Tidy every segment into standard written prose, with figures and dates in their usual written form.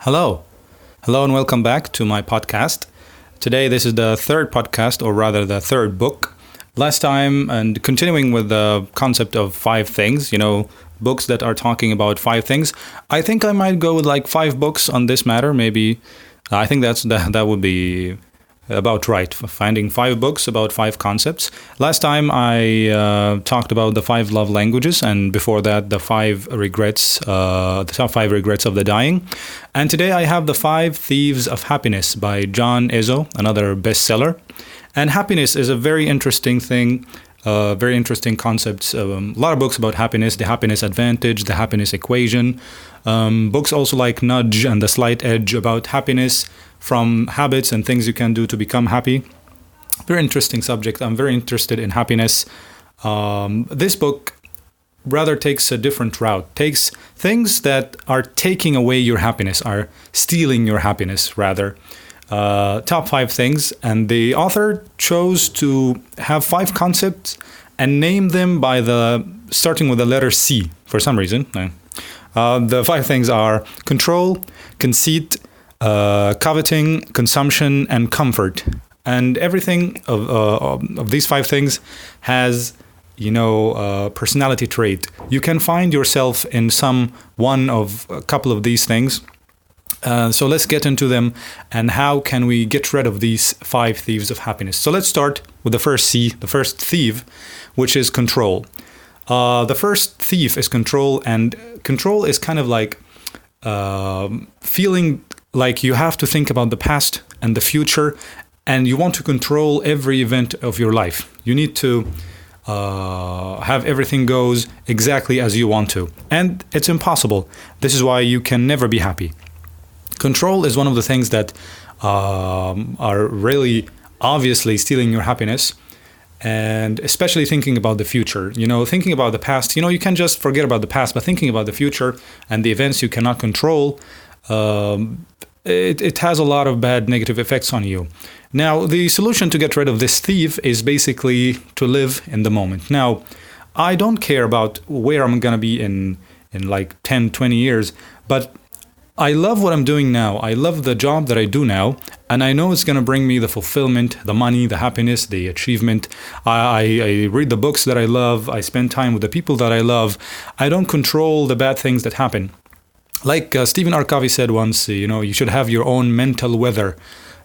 Hello. Hello and welcome back to my podcast. Today, this is the third podcast, or rather the third book. Last time, and continuing with the concept of five things, books that are talking about five things. I think I might go with like five books on this matter. Maybe I think that would be about right. Finding five books about five concepts. Last time I talked about the five love languages, and before that the five regrets, the top five regrets of the dying. And today I have the five thieves of happiness by Izzo, another bestseller. And happiness is a very interesting thing. Very interesting concepts. A lot of books about happiness, the happiness advantage, the happiness equation. Books also like Nudge and The Slight Edge about happiness from habits and things you can do to become happy. Very interesting subject. I'm very interested in happiness. This book rather takes a different route, takes things that are taking away your happiness, are stealing your happiness rather. Top five things, and the author chose to have five concepts and name them by starting with the letter C for some reason. The five things are control, conceit, coveting, consumption, and comfort. And everything of these five things has, a personality trait. You can find yourself in one of a couple of these things. So let's get into them and how can we get rid of these five thieves of happiness. So let's start with the first C, the first thief, which is control. The first thief is control, and control is kind of like feeling like you have to think about the past and the future, and you want to control every event of your life. You need to have everything goes exactly as you want to, and it's impossible. This is why you can never be happy. Control is one of the things that are really obviously stealing your happiness, and especially thinking about the future. Thinking about the past, you can just forget about the past, but thinking about the future and the events you cannot control, it has a lot of bad negative effects on you. Now, the solution to get rid of this thief is basically to live in the moment. Now, I don't care about where I'm going to be in like 10, 20 years, but I love what I'm doing now. I love the job that I do now, and I know it's going to bring me the fulfillment, the money, the happiness, the achievement. I read the books that I love. I spend time with the people that I love. I don't control the bad things that happen. Like Stephen R. Covey said once, you should have your own mental weather.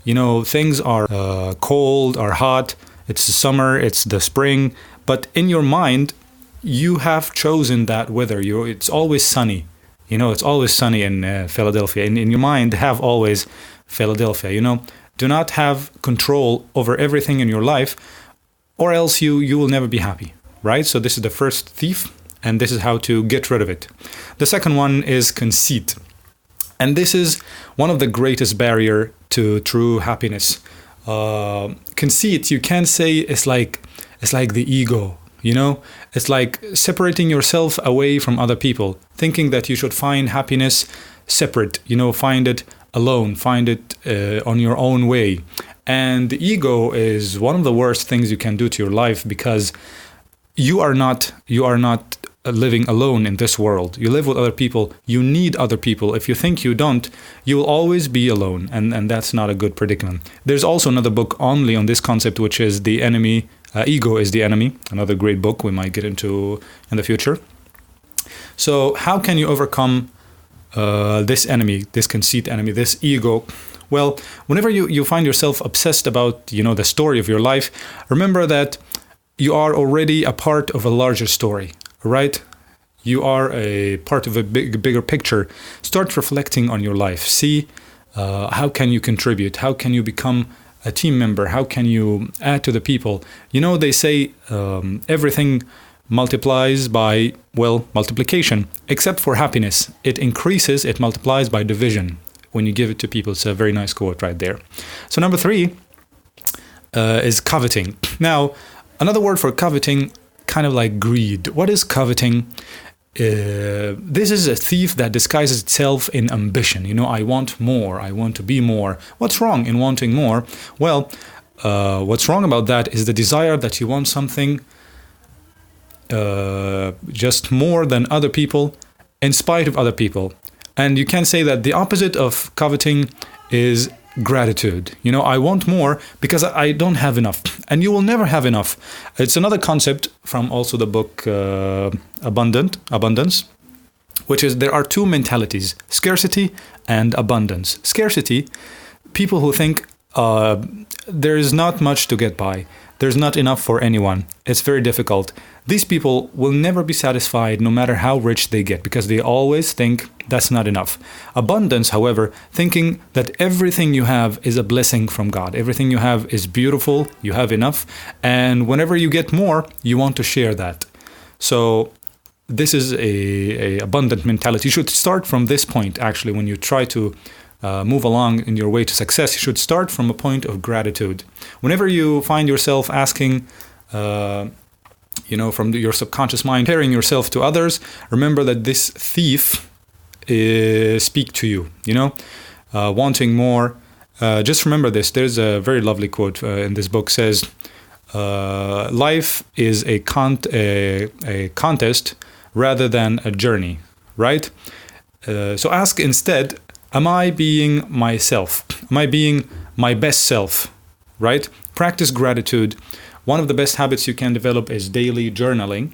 Things are cold or hot. It's the summer, it's the spring. But in your mind, you have chosen that weather. It's always sunny. It's always sunny in Philadelphia. In your mind, have always Philadelphia. Do not have control over everything in your life, or else you will never be happy, right? So this is the first thief, and this is how to get rid of it. The second one is conceit. And this is one of the greatest barrier to true happiness. Conceit, you can say, it's like the ego. It's like separating yourself away from other people, thinking that you should find happiness separate, find it alone, find it on your own way. And the ego is one of the worst things you can do to your life, because you are not living alone in this world. You live with other people. You need other people. If you think you don't, you will always be alone, and that's not a good predicament. There's also another book only on this concept, which is The Enemy. Ego is the Enemy, another great book we might get into in the future. So how can you overcome this enemy, this conceit enemy, this ego? Well, whenever you find yourself obsessed about, the story of your life, remember that you are already a part of a larger story, right? You are a part of a bigger picture. Start reflecting on your life. See how can you contribute? How can you become a team member? How can you add to the people? They say everything multiplies by, multiplication, except for happiness. It increases, it multiplies by division when you give it to people. It's a very nice quote right there. So number three is coveting. Now, another word for coveting, kind of like greed. What is coveting? This is a thief that disguises itself in ambition. I want more. I want to be more. What's wrong in wanting more? Well, what's wrong about that is the desire that you want something just more than other people, in spite of other people. And you can say that the opposite of coveting is gratitude. I want more because I don't have enough. And you will never have enough. It's another concept from also the book Abundance, which is there are two mentalities, scarcity and abundance. Scarcity, people who think there is not much to get by. There's not enough for anyone. It's very difficult. These people will never be satisfied no matter how rich they get because they always think that's not enough. Abundance, however, thinking that everything you have is a blessing from God. Everything you have is beautiful, you have enough, and whenever you get more, you want to share that. So this is a abundant mentality. You should start from this point, actually, when you try to move along in your way to success. You should start from a point of gratitude. Whenever you find yourself asking, from your subconscious mind, comparing yourself to others, remember that this thief speak to you, wanting more. Just remember this. There's a very lovely quote in this book says, life is a contest rather than a journey, right? So ask instead, am I being myself? Am I being my best self, right? Practice gratitude. One of the best habits you can develop is daily journaling.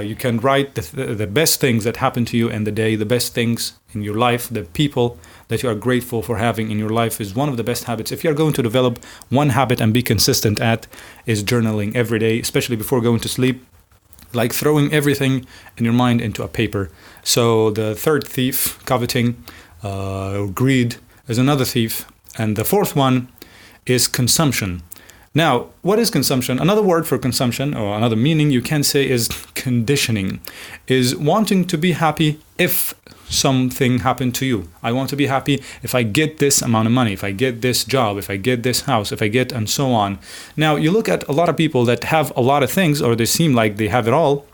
You can write the best things that happen to you in the day, the best things in your life, the people that you are grateful for having in your life is one of the best habits. If you're going to develop one habit and be consistent at, is journaling every day, especially before going to sleep, like throwing everything in your mind into a paper. So the third thief, coveting, greed, is another thief. And the fourth one is consumption. Now, what is consumption? Another word for consumption, or another meaning you can say, is conditioning, is wanting to be happy if something happened to you. I want to be happy if I get this amount of money, if I get this job, if I get this house, if I get, and so on. Now, you look at a lot of people that have a lot of things, or they seem like they have it all,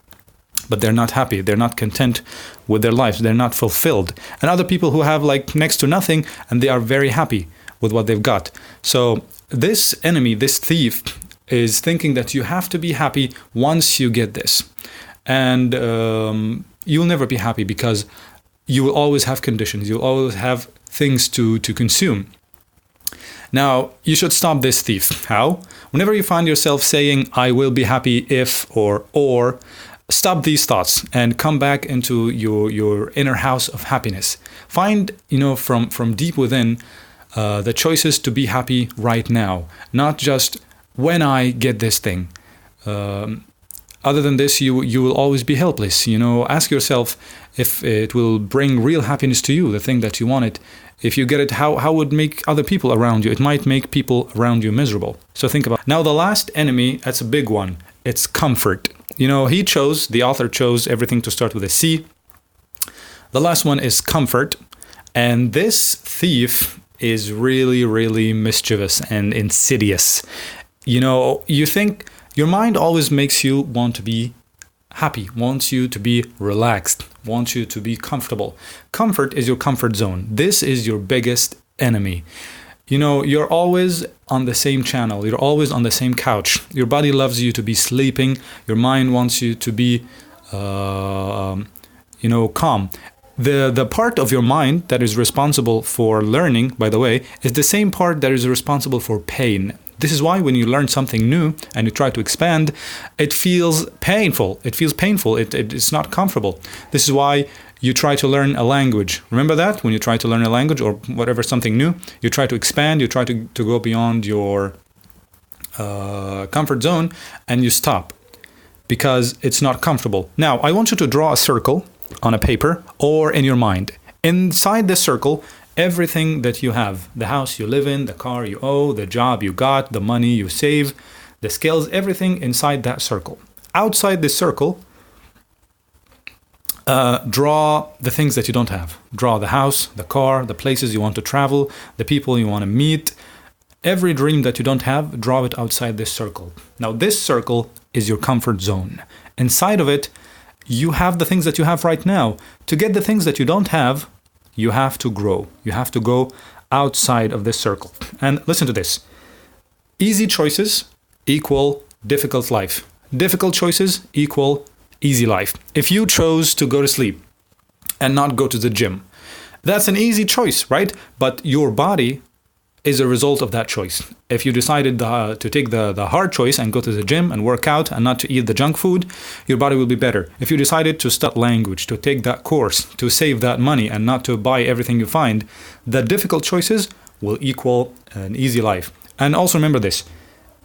but they're not happy. They're not content with their lives. They're not fulfilled. And other people who have like next to nothing, and they are very happy with what they've got. So this enemy, this thief, is thinking that you have to be happy once you get this. And you'll never be happy because you will always have conditions. You'll always have things to consume. Now, you should stop this thief. How? Whenever you find yourself saying, I will be happy if, or, stop these thoughts and come back into your inner house of happiness. Find, from deep within, the choices to be happy right now, not just when I get this thing. Other than this, you will always be helpless. Ask yourself if it will bring real happiness to you, the thing that you wanted. If you get it, how would make other people around you? It might make people around you miserable. So think about it. Now, the last enemy, that's a big one. It's comfort. The author chose everything to start with a C. The last one is comfort. And this thief is really, really mischievous and insidious. You think your mind always makes you want to be happy, wants you to be relaxed, wants you to be comfortable. Comfort is your comfort zone. This is your biggest enemy. You're always on the same channel. You're always on the same couch. Your body loves you to be sleeping. Your mind wants you to be, calm. The part of your mind that is responsible for learning, by the way, is the same part that is responsible for pain. This is why when you learn something new and you try to expand, it feels painful. It's not comfortable. This is why you try to learn a language. Remember that? When you try to learn a language or whatever, something new, you try to expand, you try to go beyond your comfort zone, and you stop because it's not comfortable. Now, I want you to draw a circle on a paper or in your mind. Inside this circle, everything that you have, the house you live in, the car you own, the job you got, the money you save, the skills, everything inside that circle. Outside this circle, draw the things that you don't have. Draw the house, the car, the places you want to travel, the people you want to meet. Every dream that you don't have, draw it outside this circle. Now, this circle is your comfort zone. Inside of it, you have the things that you have right now. To get the things that you don't have, you have to grow. You have to go outside of this circle. And listen to this. Easy choices equal difficult life. Difficult choices equal easy life. If you chose to go to sleep and not go to the gym, That's an easy choice, right? But your body is a result of that choice. If you decided to take the hard choice and go to the gym and work out and not to eat the junk food, your body will be better. If you decided to study language, to take that course, to save that money and not to buy everything you find, the difficult choices will equal an easy life. And also remember this,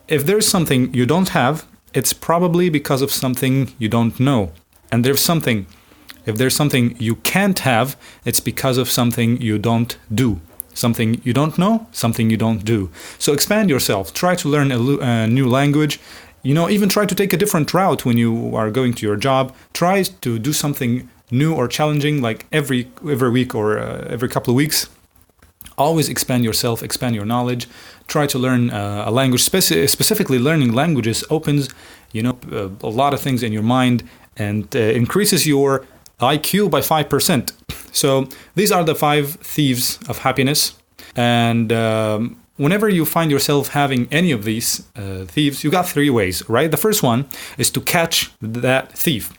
if there's something you don't have, it's probably because of something you don't know. And if there's something you can't have, it's because of something you don't do. Something you don't know, something you don't do. So expand yourself. Try to learn a new language. Even try to take a different route when you are going to your job. Try to do something new or challenging, like every week or every couple of weeks. Always expand yourself, expand your knowledge. Try to learn a language. Specifically, learning languages opens, a lot of things in your mind and increases your IQ by 5%. So these are the 5 thieves of happiness. And whenever you find yourself having any of these thieves, you got 3 ways, right? The first one is to catch that thief.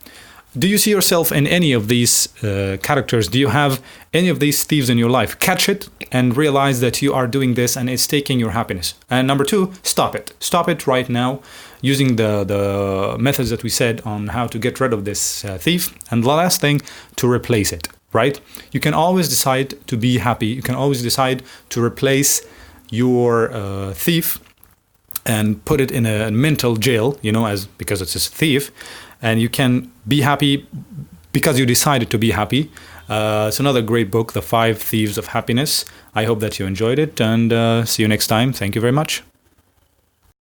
Do you see yourself in any of these characters? Do you have any of these thieves in your life? Catch it and realize that you are doing this and it's taking your happiness. And number 2, stop it. Stop it right now using the methods that we said on how to get rid of this thief. And the last thing, to replace it, right? You can always decide to be happy. You can always decide to replace your thief and put it in a mental jail, because it's a thief. And you can be happy because you decided to be happy. It's another great book, The 5 Thieves of Happiness. I hope that you enjoyed it, and see you next time. Thank you very much.